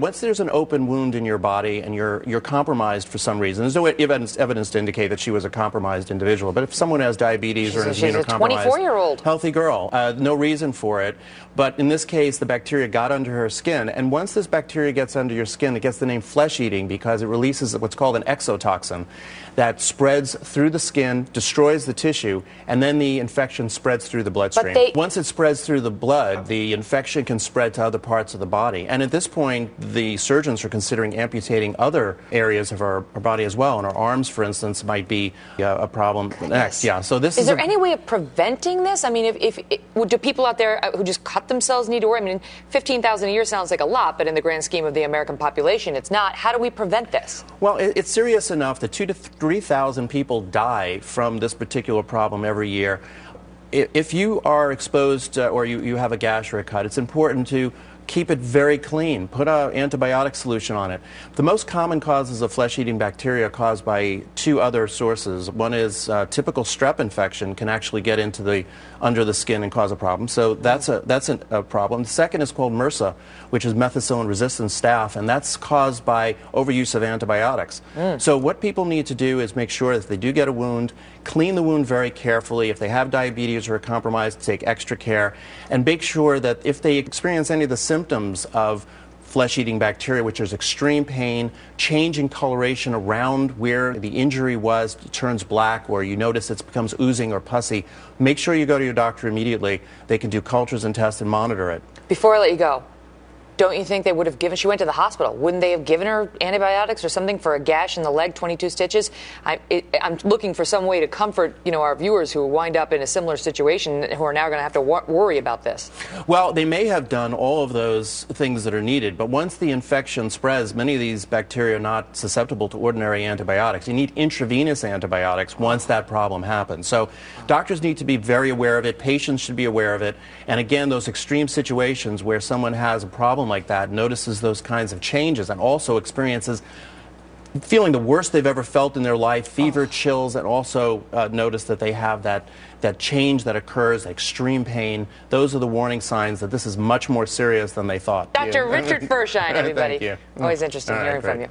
Once there's an open wound in your body and you're compromised for some reason, there's no evidence to indicate that she was a compromised individual, but if someone has diabetes or is immunocompromised, 24-year-old healthy girl, no reason for it. But in this case, the bacteria got under her skin, and once this bacteria gets under your skin, it gets the name flesh-eating because it releases what's called an exotoxin that spreads through the skin, destroys the tissue, and then the infection spreads through the bloodstream. Once it spreads through the blood, the infection can spread to other parts of the body. And at this point, the surgeons are considering amputating other areas of our body as well. And our arms, for instance, might be a problem next. Yeah. So this is there any way of preventing this? I mean, do people out there who just cut themselves need to worry? I mean, 15,000 a year sounds like a lot, but in the grand scheme of the American population, it's not. How do we prevent this? Well, it's serious enough that 2,000 to 3,000 people die from this particular problem every year. If you are exposed or you have a gash or a cut, it's important to keep it very clean. Put an antibiotic solution on it. The most common causes of flesh-eating bacteria are caused by two other sources. One is typical strep infection can actually get into under the skin and cause a problem. So that's a problem. The second is called MRSA, which is methicillin-resistant staph, and that's caused by overuse of antibiotics. So what people need to do is make sure that if they do get a wound, clean the wound very carefully. If they have diabetes or are compromised, take extra care, and make sure that if they experience any of the symptoms of flesh-eating bacteria, which is extreme pain, change in coloration around where the injury was, it turns black, or you notice it becomes oozing or pussy, make sure you go to your doctor immediately. They can do cultures and tests and monitor it. Before I let you go, don't you think they would have given, she went to the hospital, wouldn't they have given her antibiotics or something for a gash in the leg, 22 stitches? I'm looking for some way to comfort, our viewers who wind up in a similar situation who are now going to have to worry about this. Well, they may have done all of those things that are needed, but once the infection spreads, many of these bacteria are not susceptible to ordinary antibiotics. You need intravenous antibiotics once that problem happens. So doctors need to be very aware of it, patients should be aware of it, and again, those extreme situations where someone has a problem like that, notices those kinds of changes, and also experiences feeling the worst they've ever felt in their life, fever, chills, and also notice that they have that change that occurs, extreme pain. Those are the warning signs that this is much more serious than they thought. Dr. Richard Firshein, everybody. Thank you. Always interesting hearing from you.